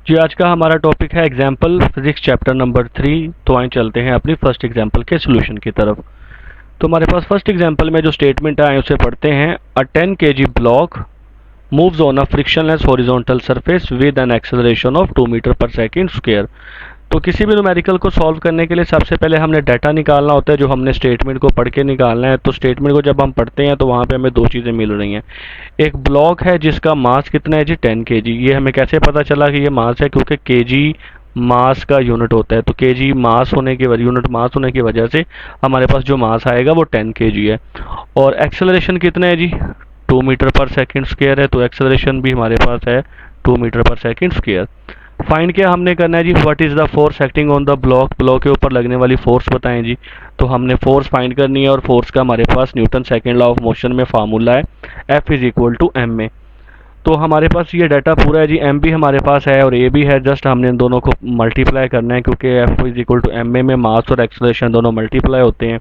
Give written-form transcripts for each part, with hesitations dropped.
जी, आज का हमारा टॉपिक है एग्जाम्पल फिजिक्स चैप्टर नंबर 3। तो आए चलते हैं अपनी फर्स्ट एग्जाम्पल के सोल्यूशन की तरफ। तो हमारे पास फर्स्ट एग्जाम्पल में जो स्टेटमेंट है उसे पढ़ते हैं। A 10 kg block moves on a frictionless horizontal surface with an acceleration of 2 metre per second square. तो किसी भी न्यूमेरिकल को सॉल्व करने के लिए सबसे पहले हमने डाटा निकालना होता है, जो हमने स्टेटमेंट को पढ़ के निकालना है। तो स्टेटमेंट को जब हम पढ़ते हैं तो वहाँ पे हमें दो चीज़ें मिल रही हैं। एक ब्लॉक है जिसका मास कितना है जी, 10 kg। ये हमें कैसे पता चला कि ये मास है, क्योंकि केजी मास का यूनिट होता है। तो केजी मास होने की वजह, यूनिट मास होने की वजह से हमारे पास जो मास आएगा वो 10 kg है। और एक्सेलरेशन कितना है जी, 2 मीटर पर सेकेंड स्क्वायर है। तो एक्सेलरेशन भी हमारे पास है 2 metre per second square. Find क्या हमने करना है जी, what is the force acting on the block. Block के ऊपर लगने वाली फोर्स बताएं जी। तो हमने फोर्स फाइंड करनी है, और फोर्स का हमारे पास Newton second law of motion में फार्मूला है F is equal to M में। तो हमारे पास ये डाटा पूरा है जी, एम भी हमारे पास है और ए भी है। जस्ट हमने इन दोनों को मल्टीप्लाई करना है, क्योंकि F is equal to M में मास और एक्सेलरेशन दोनों मल्टीप्लाई होते हैं।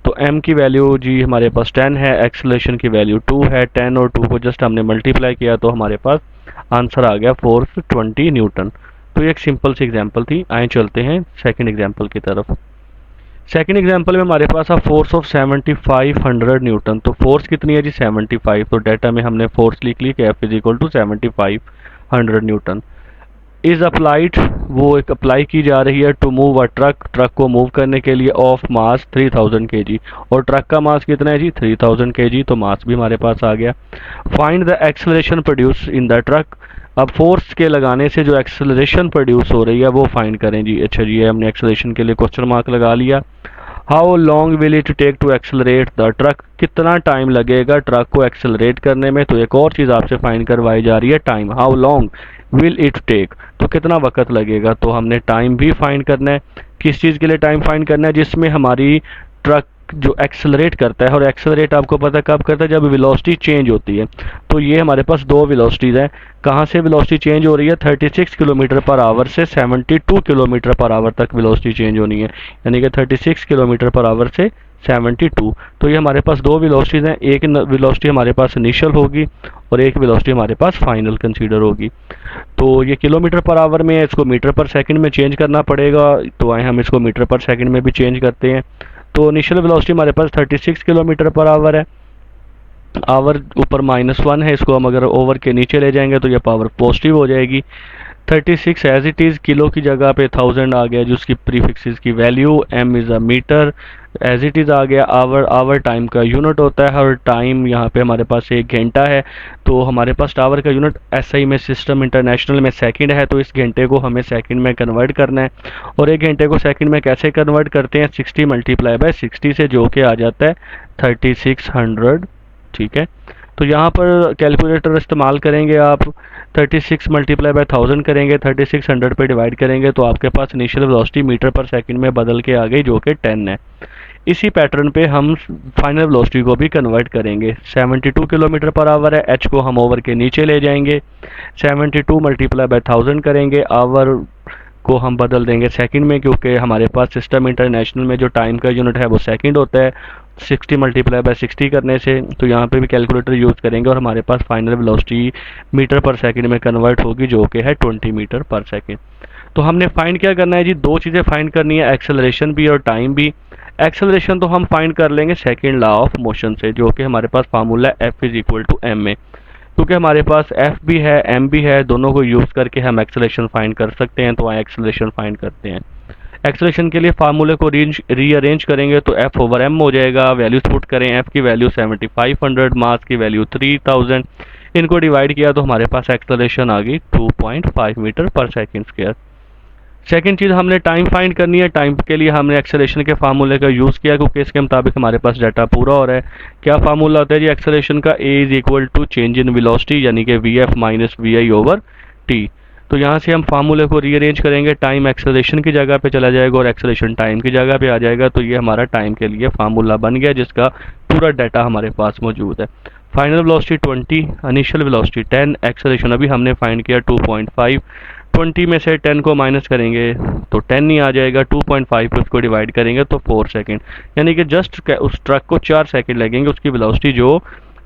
तो m की वैल्यू जी हमारे पास 10 है, एक्सेलरेशन की वैल्यू 2 है। 10 और 2 को जस्ट हमने मल्टीप्लाई किया तो हमारे पास आंसर आ गया 420 न्यूटन। तो ये एक सिंपल सी एग्जांपल थी। आए चलते हैं सेकंड एग्जांपल की तरफ। सेकंड एग्जांपल में हमारे पास है फोर्स ऑफ 7500 न्यूटन। तो फोर्स कितनी है जी, 75। तो डाटा में हमने फोर्स लिख ली कि F is equal to 7500 newton is applied. वो एक अप्लाई की जा रही है to move a truck, truck को मूव करने के लिए, ऑफ मास 3000 kg। और ट्रक का मास कितना है जी, 3000 kg। तो मास भी हमारे पास आ गया। Find the acceleration produce in the truck. अब फोर्स के लगाने से जो एक्सेलरेशन प्रोड्यूस हो रही है वो फाइंड करें जी। अच्छा जी, हमने एक्सेलरेशन के लिए क्वेश्चन मार्क लगा लिया। How long will it take to accelerate the truck. कितना टाइम लगेगा ट्रक को एक्सेलरेट करने में। तो एक और चीज़ आपसे फाइंड करवाई जा रही है, time. How long will it take, तो कितना वक्त लगेगा। तो हमने टाइम भी फाइंड करना है। किस चीज़ के लिए टाइम फाइंड करना है, जिसमें हमारी ट्रक जो एक्सेलरेट करता है, और एक्सेलरेट आपको पता कब करता है, जब वेलोसिटी चेंज होती है। तो ये हमारे पास दो वेलोसिटीज़ हैं। कहाँ से वेलोसिटी चेंज हो रही है, 36 किलोमीटर पर आवर से 72 किलोमीटर पर आवर तक वेलोसिटी चेंज होनी है। यानी कि 36 किलोमीटर पर आवर से 72। तो ये हमारे पास दो वेलोसिटीज़ हैं। एक वेलोसिटी हमारे पास इनिशियल होगी और एक वेलोसिटी हमारे पास फाइनल कंसीडर होगी। तो ये किलोमीटर पर आवर में है, इसको मीटर पर सेकंड में चेंज करना पड़ेगा। तो आए हम इसको मीटर पर सेकंड में भी चेंज करते हैं। तो इनिशियल वेलोसिटी हमारे पास 36 किलोमीटर पर आवर है। आवर ऊपर -1 है, इसको हम अगर ओवर के नीचे ले जाएंगे तो ये पावर पॉजिटिव हो जाएगी। 36 एज इट इज़, किलो की जगह पे 1000 आ गया, जिसकी प्रीफिक्सेस की value. M is a meter, as it is आ गया। आवर, आवर टाइम का यूनिट होता है। हर टाइम यहाँ पे हमारे पास 1 घंटा है। तो हमारे पास टावर का यूनिट एसआई में, सिस्टम इंटरनेशनल में सेकंड है। तो इस घंटे को हमें सेकंड में कन्वर्ट करना है। और 1 घंटे को सेकंड में कैसे कन्वर्ट करते हैं, 60 मल्टीप्लाई बाय 60 से, जो कि आ जाता है 3600। ठीक है, तो यहाँ पर कैलकुलेटर इस्तेमाल करेंगे आप। 36 मल्टीप्लाई बाय 1000 करेंगे, 3600 पे डिवाइड करेंगे तो आपके पास initial velocity metre per second में बदल के आ गई, जो कि 10 है। इसी पैटर्न पे हम फाइनल वेलोसिटी को भी कन्वर्ट करेंगे। 72 किलोमीटर पर आवर है, एच को हम ओवर के नीचे ले जाएंगे। 72 मल्टीप्लाई बाय 1000 करेंगे, आवर को हम बदल देंगे सेकंड में, क्योंकि हमारे पास सिस्टम इंटरनेशनल में जो टाइम का यूनिट है वो सेकंड होता है। 60 मल्टीप्लाई बाय 60 करने से, तो यहाँ पे भी कैलकुलेटर यूज़ करेंगे और हमारे पास final velocity metre per second में कन्वर्ट होगी, जो कि है 20 मीटर पर सेकंड। तो हमने फाइंड क्या करना है जी, दो चीज़ें फाइंड करनी है, एक्सेलरेशन भी और टाइम भी। एक्सेलरेशन तो हम फाइंड कर लेंगे सेकेंड लॉ ऑफ मोशन से, जो कि हमारे पास formula F is equal to M में। क्योंकि हमारे पास एफ भी है एम भी है, दोनों को यूज़ करके हम एक्सेलरेशन फाइंड कर सकते हैं। तो आए एक्सेलरेशन फाइंड करते हैं। एक्सेलरेशन के लिए फार्मूले को रीअरेंज करेंगे तो एफ ओवर एम हो जाएगा। वैल्यूज पुट करें, एफ की वैल्यू 7500, मास की वैल्यू 3000। इनको डिवाइड किया तो हमारे पास एक्सेलरेशन आ गई 2.5 metre per second square. Second चीज़ हमने टाइम फाइंड करनी है। टाइम के लिए हमने एक्सेलरेशन के फार्मूले का यूज़ किया, क्योंकि इसके मुताबिक हमारे पास डाटा पूरा हो रहा है। क्या फार्मूला होता है जी एक्सेलरेशन का, a is equal to change in velocity, यानी कि v f minus v i over t. तो यहाँ से हम फार्मूले को रीअरेंज करेंगे, टाइम एक्सेलरेशन की जगह पे चला जाएगा और एक्सेलरेशन टाइम की जगह पे आ जाएगा। तो ये हमारा टाइम के लिए फार्मूला बन गया, जिसका पूरा डाटा हमारे पास मौजूद है। Final velocity 20, initial velocity 10, acceleration अभी हमने फाइंड किया 2.5। 20 में से 10 को माइनस करेंगे तो 10 ही आ जाएगा। 2.5 पे उसको डिवाइड करेंगे तो 4 सेकेंड, यानी कि जस्ट उस ट्रक को 4 सेकेंड लगेंगे। उसकी वेलोसिटी जो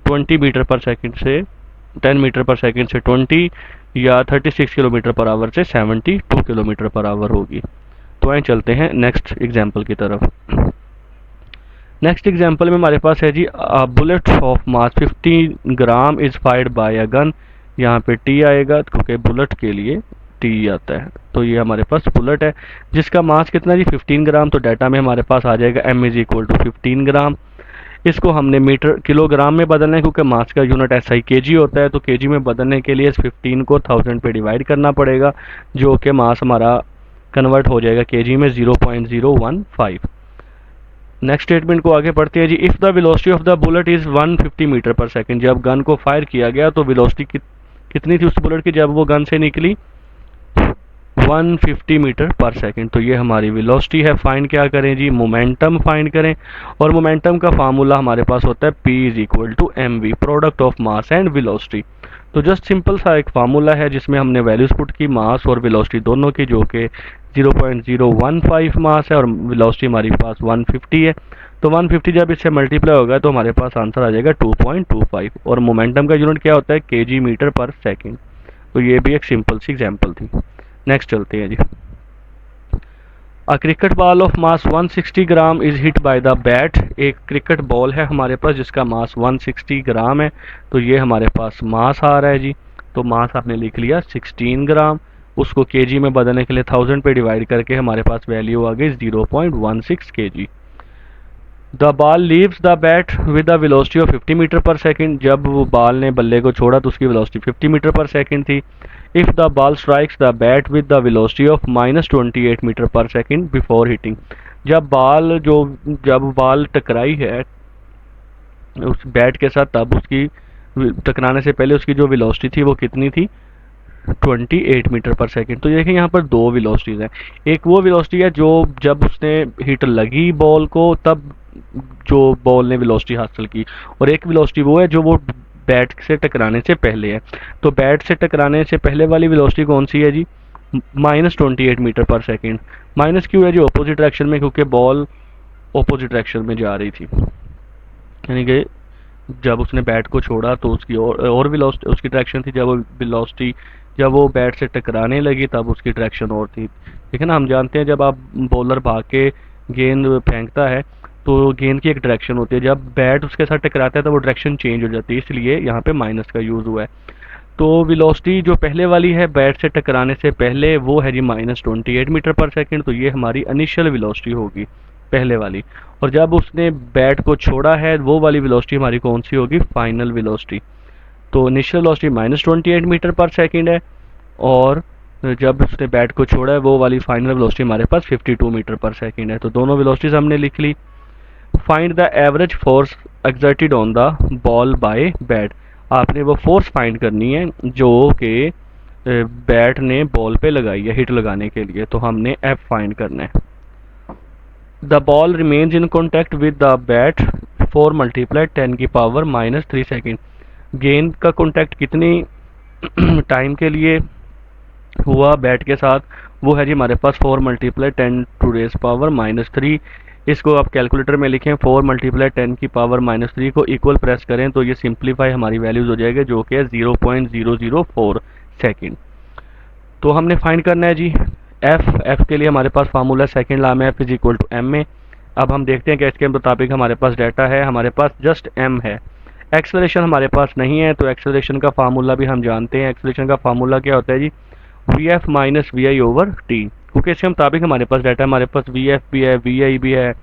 20 मीटर पर सेकेंड से 10 मीटर पर सेकेंड से 20 या 36 किलोमीटर पर आवर से 72 किलोमीटर पर आवर होगी। तो आइए चलते हैं नेक्स्ट एग्जाम्पल की तरफ। नेक्स्ट एग्जाम्पल में हमारे पास है जी bullet of mass 50 gram is fired by a gun. यहाँ पे टी आएगा क्योंकि बुलेट के लिए टी आता है। तो ये हमारे पास बुलेट है जिसका मास कितना जी 15 ग्राम। तो डाटा में हमारे पास आ जाएगा m इज इक्वल टू 15 ग्राम। इसको हमने मीटर किलोग्राम में बदलना है क्योंकि मास का यूनिट ऐसा ही केजी होता है। तो केजी में बदलने के लिए इस 15 को 1000 पे डिवाइड करना पड़ेगा, जो कि मास हमारा कन्वर्ट हो जाएगा केजी में 0.015। नेक्स्ट स्टेटमेंट को आगे पढ़ते हैं जी। If the velocity of the bullet is 150 meter per second. जब गन को फायर किया गया तो वेलोसिटी कितनी थी उस बुलेट की जब वो गन से निकली? 150 मीटर पर सेकंड। तो ये हमारी वेलोसिटी है। फाइंड क्या करें जी? मोमेंटम फाइंड करें। और मोमेंटम का फार्मूला हमारे पास होता है P is equal to M V, product of mass and velocity. तो जस्ट सिंपल सा एक फार्मूला है जिसमें हमने वैल्यूज पुट की, मास और वेलोसिटी दोनों की, जो कि 0.015 मास है और वेलोसिटी हमारे पास 150 है। तो 150 जब इससे मल्टीप्लाई होगा तो हमारे पास आंसर आ जाएगा 2.25। और मोमेंटम का यूनिट क्या होता है? KG meter per second. तो ये भी एक सिंपल सी एग्जांपल थी। नेक्स्ट चलते हैं जी। A cricket ball of mass 160 gram is hit by the bat. एक क्रिकेट बॉल है हमारे पास जिसका मास 160 ग्राम है। तो ये हमारे पास मास आ रहा है जी। तो मास आपने लिख लिया 16 ग्राम। उसको केजी में बदलने के लिए 1000 पे डिवाइड करके हमारे पास वैल्यू आ गई 0.16 kg. The ball leaves the bat with the velocity of 50 metre per second. जब वो बॉल ने बल्ले को छोड़ा तो उसकी वेलोसिटी 50 मीटर पर सेकंड थी। If the ball strikes the bat with the velocity of -28 metre per second before hitting. जब बॉल टकराई है उस बैट के साथ तब उसकी टकराने से पहले उसकी जो वेलोसिटी थी वो कितनी थी? 28 मीटर पर सेकंड। तो देखिए यहाँ पर दो वेलोसिटीज हैं। एक वो वेलोसिटी है जो जब उसने हिट लगी बॉल को तब जो बॉल ने वेलोसिटी हासिल की, और एक वेलोसिटी वो है जो वो बैट से टकराने से पहले है। तो बैट से टकराने से पहले वाली वेलोसिटी कौन सी है जी? -28 मीटर पर सेकंड। माइनस क्यों है जी? ऑपोजिट डायरेक्शन में, क्योंकि बॉल ऑपोजिट डायरेक्शन में जा रही थी। यानी कि जब उसने बैट को छोड़ा तो उसकी और वेलोसिटी उसकी डायरेक्शन थी, जब वो बैट से टकराने लगी तब उसकी डायरेक्शन और थी। ठीक है ना। हम जानते हैं जब आप बॉलर भाग के गेंद फेंकता है तो गेंद की एक डायरेक्शन होती है, जब बैट उसके साथ टकराता है तो वो डायरेक्शन चेंज हो जाती है, इसलिए यहाँ पे माइनस का यूज़ हुआ है। तो वेलोसिटी जो पहले वाली है बैट से टकराने से पहले वो है जी -28 मीटर पर सेकंड। तो ये हमारी इनिशियल वेलोसिटी होगी पहले वाली। और जब उसने बैट को छोड़ा है वो वाली वेलोसिटी हमारी कौन सी होगी? Final velocity. तो initial velocity -28 metre per second है और जब उसने बैट को छोड़ा है वो वाली फाइनल वेलोसिटी हमारे पास 52 मीटर पर सेकंड है। तो दोनों वेलोसिटीज हमने लिख ली। Find the average force exerted on the ball by bat. आपने वो फोर्स फाइंड करनी है जो कि बैट ने बॉल पे लगाई है हिट लगाने के लिए। तो हमने एफ फाइंड करना है। The ball remains in contact with the bat for multiply 10 की पावर -3 सेकेंड। गेंद का कॉन्टैक्ट कितनी टाइम के लिए हुआ बैट के साथ? वो है जी हमारे पास 4 मल्टीप्लाई 10 टू रेज पावर -3। इसको आप कैलकुलेटर में लिखें, 4 मल्टीप्लाई 10 की पावर -3 को इक्वल प्रेस करें तो ये सिंप्लीफाई हमारी वैल्यूज हो जाएगा जो कि है 0.004 सेकेंड। तो हमने फाइंड करना है जी एफ के लिए हमारे पास फार्मूला सेकेंड लॉ में F is equal to M में। अब हम देखते हैं कि इसके मुताबिक हमारे पास डाटा है, हमारे पास जस्ट एम है, एक्सेलरेशन हमारे पास नहीं है। तो एक्सेलरेशन का फार्मूला भी हम जानते हैं। एक्सेलरेशन का फार्मूला क्या होता है जी? V f minus v i over t. क्योंकि इसके मुताबिक हमारे पास डाटा, हमारे पास वी एफ भी है, वी आई भी है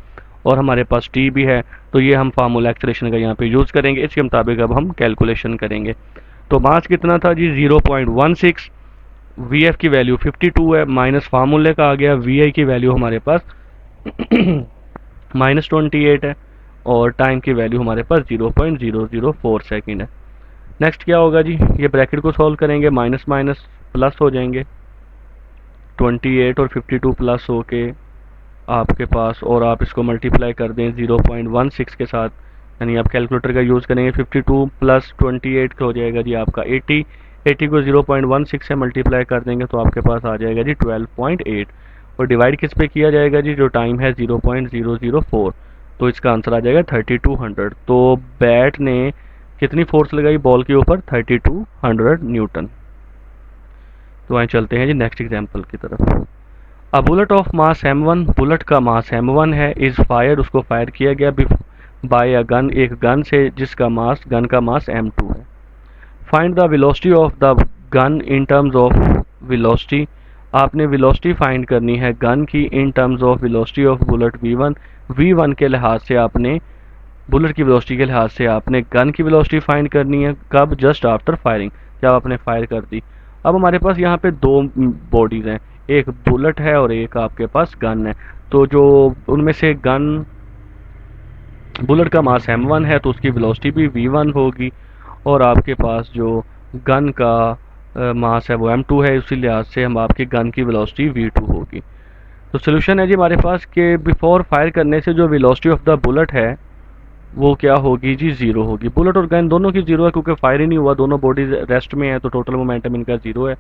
और हमारे पास टी भी है। तो ये हम फार्मूला एक्सेलरेशन का यहाँ पे यूज़ करेंगे। इसके मुताबिक अब हम कैलकुलेशन करेंगे। तो मास कितना था जी? 0.16। वी एफ की वैल्यू 52 है, माइनस फार्मूले का आ गया वी आई की वैल्यू हमारे पास -28 है और टाइम की वैल्यू हमारे पास 0.004 सेकेंड है। नेक्स्ट क्या होगा जी? ये ब्रैकेट को सॉल्व करेंगे, माइनस माइनस प्लस हो जाएंगे, 28 और 52 प्लस हो के आपके पास, और आप इसको मल्टीप्लाई कर दें 0.16 के साथ, यानी आप कैलकुलेटर का यूज़ करेंगे। 52 प्लस 28 हो जाएगा जी आपका 80। 80 को 0.16 से मल्टीप्लाई कर देंगे तो आपके पास आ जाएगा जी 12.8। और डिवाइड किस पे किया जाएगा जी? जो टाइम है 0.004। तो इसका आंसर आ जाएगा 3200। तो बैट ने कितनी फोर्स लगाई बॉल के ऊपर? 3200 न्यूटन। तो आए चलते हैं जी नेक्स्ट एग्जांपल की तरफ। A bullet of mass m1, bullet का मास m1 है, इज फायर्ड, उसको फायर किया गया बाय अ गन, एक गन से जिसका मास, गन का मास m2 है। Find the velocity of the gun in terms of velocity, आपने वेलोसिटी फाइंड करनी है गन की in terms of velocity of bullet v1, v1 के लिहाज से आपने, बुलेट की वेलोसिटी के लिहाज से आपने गन की वेलोसिटी फाइंड करनी है। कब? जस्ट आफ्टर फायरिंग, जब आपने फायर कर दी। अब हमारे पास यहाँ पे दो बॉडीज हैं, एक बुलेट है और एक आपके पास गन है। तो जो उनमें से गन, बुलेट का मास m1 है तो उसकी वेलोसिटी भी v1 होगी, और आपके पास जो गन का मास है वो m2 है, उसी लिहाज से हम आपकी गन की वेलोसिटी v2 होगी। तो सोल्यूशन है जी हमारे पास कि बिफोर फायर करने से जो वेलोसिटी ऑफ द बुलेट है वो क्या होगी जी? जीरो होगी। बुलेट और गन दोनों की जीरो है क्योंकि फायर ही नहीं हुआ, दोनों बॉडीज रेस्ट में है, तो टोटल मोमेंटम इनका जीरो है।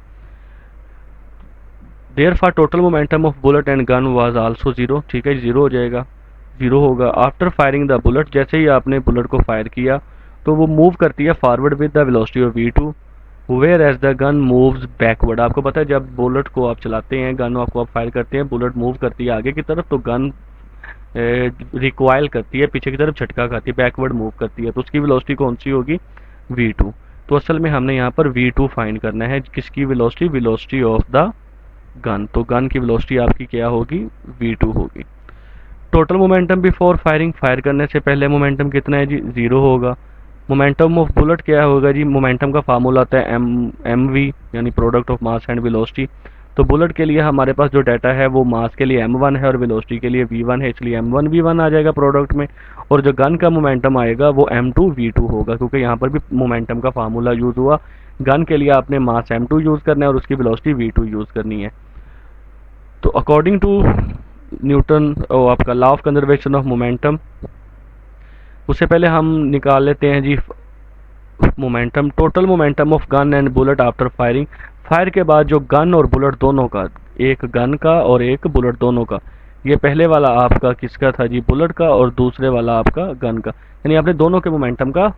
Therefore total momentum of bullet and gun was also zero, ठीक है, जीरो हो जाएगा, जीरो होगा। आफ्टर फायरिंग द बुलेट, जैसे ही आपने बुलेट को फायर किया तो वो मूव करती है forward with the velocity of v2, whereas the gun moves backward. आपको पता है जब बुलेट को आप चलाते हैं, गन आपको आप फायर करते हैं, बुलेट मूव करती है आगे की तरफ, तो गन रिकॉइल करती है, पीछे की तरफ झटका खाती है, बैकवर्ड मूव करती है, तो उसकी वेलोसिटी कौन सी होगी? v2। तो असल में हमने यहाँ पर v2 फाइंड करना है, किसकी velocity? Velocity of the gun. तो गन की वेलोसिटी आपकी क्या होगी? v2 होगी। Total momentum before firing, fire करने से पहले मोमेंटम कितना है जी? जीरो होगा। मोमेंटम ऑफ बुलेट क्या होगा जी? मोमेंटम का फार्मूला आता है mv, यानी product of mass and velocity. तो बुलेट के लिए हमारे पास जो डाटा है वो मास के लिए m1 है और वेलोसिटी के लिए v1 है, इसलिए m1 v1 आ जाएगा प्रोडक्ट में। और जो गन का मोमेंटम आएगा वो m2 v2 होगा, क्योंकि यहाँ पर भी मोमेंटम का फार्मूला यूज हुआ। गन के लिए आपने मास m2 यूज करना है और उसकी वेलोसिटी v2 यूज करनी है। तो अकॉर्डिंग टू न्यूटन आपका law of conservation of momentum, उससे पहले हम निकाल लेते हैं जी momentum, total momentum of gun and bullet after firing. Fire के बाद जो गन और बुलेट दोनों का, एक गन का और एक बुलेट दोनों का, ये पहले वाला आपका किसका था जी? बुलेट का, और दूसरे वाला आपका गन का, यानी आपने दोनों के मोमेंटम का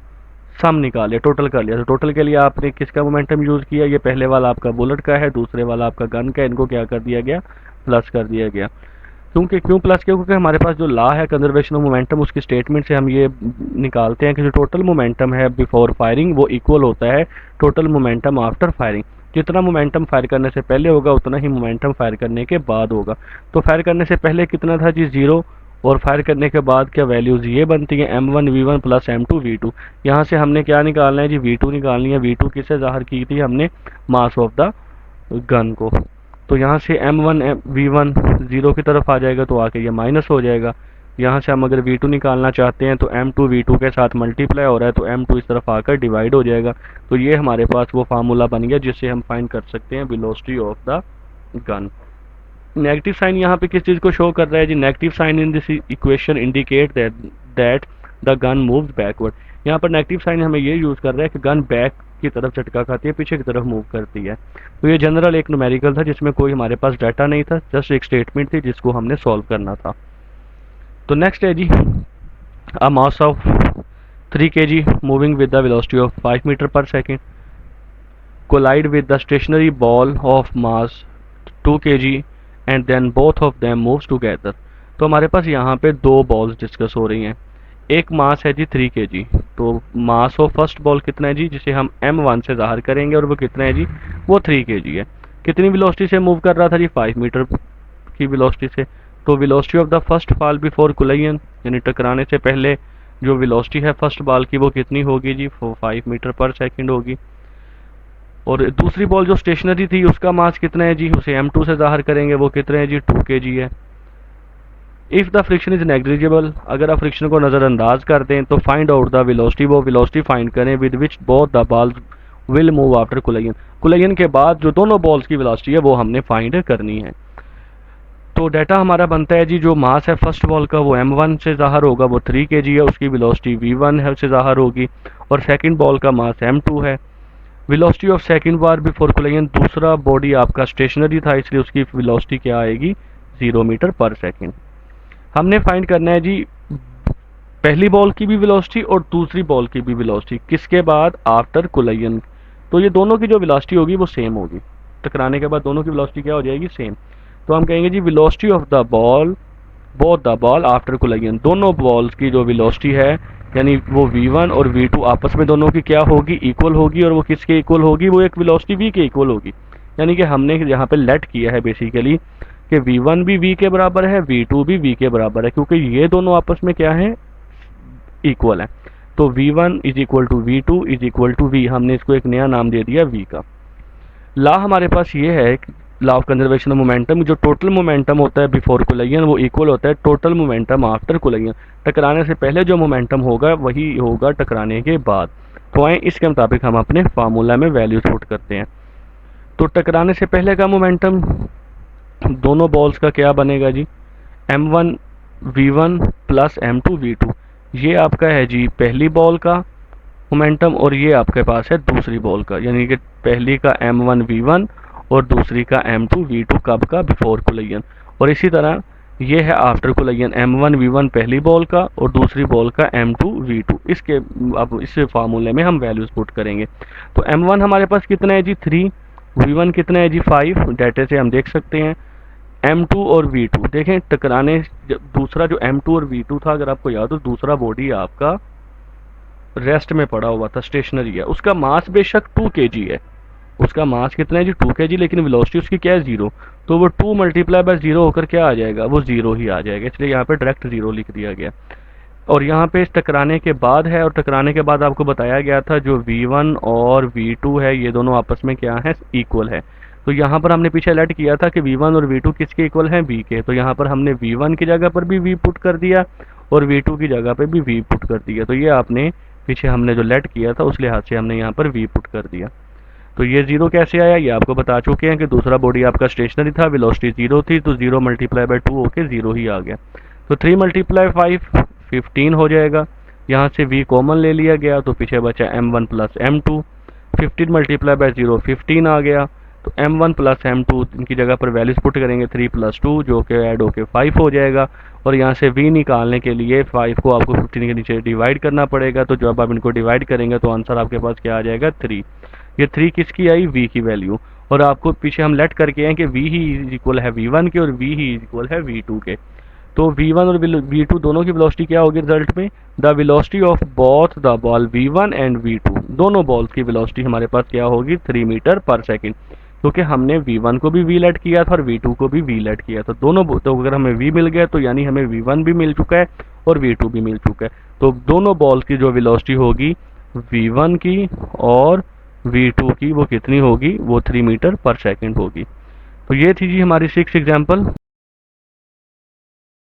सम निकाल लिया, टोटल कर लिया। तो टोटल के लिए आपने किसका मोमेंटम यूज किया? ये पहले वाला आपका बुलेट का है, दूसरे वाला आपका गन का, इनको क्या कर दिया गया? प्लस कर दिया गया। क्यों प्लस किया? क्योंकि हमारे पास जो लॉ है कंजर्वेशन ऑफ मोमेंटम, उसकी स्टेटमेंट से हम ये निकालते हैं कि जो टोटल मोमेंटम है बिफोर फायरिंग वो इक्वल होता है टोटल मोमेंटम आफ्टर फायरिंग। जितना मोमेंटम फायर करने से पहले होगा उतना ही मोमेंटम फायर करने के बाद होगा। तो फायर करने से पहले कितना था जी? जीरो, और फायर करने के बाद क्या वैल्यूज ये बनती है? m1 v1 plus m2 v2। यहाँ से हमने क्या निकालना है जी? v2 निकालनी है। v2 किससे ज़ाहिर की थी हमने? मास ऑफ द गन को। तो यहाँ से m1 v1 जीरो की तरफ आ जाएगा, तो आके ये माइनस हो जाएगा। यहाँ से हम अगर v2 निकालना चाहते हैं तो m2 v2 के साथ मल्टीप्लाई हो रहा है, तो m2 इस तरफ आकर डिवाइड हो जाएगा। तो ये हमारे पास वो फार्मूला बन गया जिससे हम फाइंड कर सकते हैं velocity of the gun. Negative sign यहाँ पे किस चीज़ को शो कर रहा है जी? Negative sign in this equation indicate that the gun moves backward. यहाँ पर नेगेटिव साइन हमें ये यूज़ कर रहा है कि गन बैक की तरफ झटका खाती है, पीछे की तरफ मूव करती है। तो ये जनरल एक न्यूमेरिकल था जिसमें कोई हमारे पास डाटा नहीं था, जस्ट एक स्टेटमेंट थी जिसको हमने सॉल्व करना था। तो नेक्स्ट है जी a mass of 3 kg moving with the velocity of 5 meter per second collide with the stationary ball of mass 2 kg and then both of them moves together. तो हमारे पास यहाँ पे दो बॉल्स डिस्कस हो रही हैं। एक मास है जी 3 kg, तो मास ऑफ फर्स्ट बॉल कितना है जी? जिसे हम m1 से ज़ाहिर करेंगे, और वो कितना है जी? वो 3 kg है। कितनी वेलोसिटी से मूव कर रहा था जी? 5 मीटर की वेलोसिटी से। तो velocity of the first fall before collision, यानी टकराने से पहले जो वेलोसिटी है फर्स्ट बॉल की वो कितनी होगी जी? 5 मीटर पर सेकेंड होगी। और दूसरी बॉल जो स्टेशनरी थी उसका मास कितना है जी? उसे m2 से ज़ाहिर करेंगे, वो कितने है जी? 2 kg है। If the friction is negligible, अगर आप फ्रिक्शन को नज़रअंदाज कर दें तो फाइंड आउट द वेलोसिटी, वो वेलोसिटी फाइंड करें with which both the balls will move after collision. Collision के बाद जो दोनों बॉल्स की वेलोसिटी है वो हमने फाइंड करनी है। तो डाटा हमारा बनता है जी जो मास है फर्स्ट बॉल का वो m1 से ज़ाहिर होगा, वो 3 kg है, उसकी वेलोसिटी v1 है, उससे ज़ाहिर होगी। और सेकंड बॉल का मास m2 है। Velocity of second bar before collision, दूसरा बॉडी आपका स्टेशनरी था इसलिए उसकी वेलोसिटी क्या आएगी? 0 मीटर पर सेकेंड। हमने फाइंड करना है जी पहली बॉल की भी वेलोसिटी और दूसरी बॉल की भी वेलोसिटी, किसके बाद? After collision. तो ये दोनों की जो वेलोसिटी होगी वो सेम होगी। टकराने के बाद दोनों की वेलोसिटी क्या हो जाएगी, सेम। तो हम कहेंगे जी velocity of the ball, both the ball after collision, दोनों बॉल्स की जो वेलोसिटी है यानी वो v1 और v2 आपस में दोनों की क्या होगी, इक्वल होगी। और वो किसके इक्वल होगी, वो एक वेलोसिटी v के इक्वल होगी। यानी कि हमने यहाँ पे लेट किया है बेसिकली कि v1 भी v के बराबर है, v2 भी v के बराबर है, क्योंकि ये दोनों आपस में क्या है, इक्वल है। तो v1 is equal to v2 is equal to v, हमने इसको एक नया नाम दे दिया v का। ला हमारे पास ये है, law of conservation of momentum, जो टोटल मोमेंटम होता है बिफोर कोलिजन वो इक्वल होता है टोटल मोमेंटम आफ्टर कोलिजन। टकराने से पहले जो मोमेंटम होगा वही होगा टकराने के बाद। तो आए इसके मुताबिक हम अपने फार्मूला में वैल्यूज पुट करते हैं। तो टकराने से पहले का मोमेंटम दोनों बॉल्स का क्या बनेगा जी, m1 v1 plus m2 v2। ये आपका है जी पहली बॉल का मोमेंटम और ये आपके पास है दूसरी बॉल का, यानी कि पहली का m1 v1 और दूसरी का m2 v2 कब का, बिफोर कोलिजन। और इसी तरह ये है आफ्टर कोलिजन, m1 v1 पहली बॉल का और दूसरी बॉल का m2 v2। इसके अब इस फार्मूले में हम वैल्यूज पुट करेंगे। तो m1 हमारे पास कितना है जी 3, v1 कितना है जी 5, डाटे से हम देख सकते हैं। m2 और v2 देखें टकराने, दूसरा जो m2 और v2 था अगर आपको याद हो, दूसरा बॉडी आपका रेस्ट में पड़ा हुआ था, स्टेशनरी है, उसका मास बेशक 2 kg है, उसका मास कितना है जी 2 kg, लेकिन वेलोसिटी उसकी क्या है 0। तो वो 2 मल्टीप्लाई बाय 0 होकर क्या आ जाएगा, वो 0 ही आ जाएगा, इसलिए यहाँ पे डायरेक्ट 0 लिख दिया गया। और यहाँ पे टकराने के बाद है, और टकराने के बाद आपको बताया गया था जो v1 और v2 है ये दोनों आपस में क्या है, इक्वल है। तो यहाँ पर हमने पीछे अलर्ट किया था कि v1 और v2 किसके इक्वल हैं, v के। तो यहाँ पर हमने v1 की जगह पर भी v पुट कर दिया और v2 की जगह पर भी v पुट कर दिया। तो ये आपने पीछे हमने जो लेट किया था उस लिहाज से हमने यहाँ पर v पुट कर दिया। तो ये 0 कैसे आया, ये आपको बता चुके हैं कि दूसरा बॉडी आपका स्टेशनरी था, वेलोसिटी 0 थी, तो 0 मल्टीप्लाई बाय 2 होके 0 ही आ गया। तो 3 मल्टीप्लाई 5 15 हो जाएगा। यहाँ से v कॉमन ले लिया गया तो पीछे बचा m1 plus m2। 15 multiply by 0 15 आ गया। तो m1 प्लस m2 इनकी जगह पर वैल्यूज पुट करेंगे 3 प्लस 2 जो कि ऐड होके 5 हो जाएगा। और यहाँ से v निकालने के लिए 5 को आपको 15 के नीचे डिवाइड करना पड़ेगा। तो जब आप इनको डिवाइड करेंगे तो आंसर आपके पास क्या आ जाएगा 3। ये 3 किसकी आई, v की वैल्यू। और आपको पीछे हम लेट करके हैं कि v ही इक्वल है v1 के और v ही इक्वल है v2 के। तो v1 और v2 दोनों की वेलोसिटी क्या होगी रिजल्ट में, the velocity of both the ball v1 and v2, दोनों बॉल्स की वेलोसिटी हमारे पास क्या होगी 3 मीटर पर सेकंड, क्योंकि हमने v1 को भी v लेट किया था और v2 को भी v लेट किया था। दोनों, तो अगर हमें v मिल गया तो यानी हमें v1 भी मिल चुका है और v2 भी मिल चुका है। तो दोनों बॉल्स की जो वेलोसिटी होगी v1 की और v2 की वो कितनी होगी, वो 3 मीटर पर सेकंड होगी। तो ये थी जी हमारी 6 एग्जाम्पल।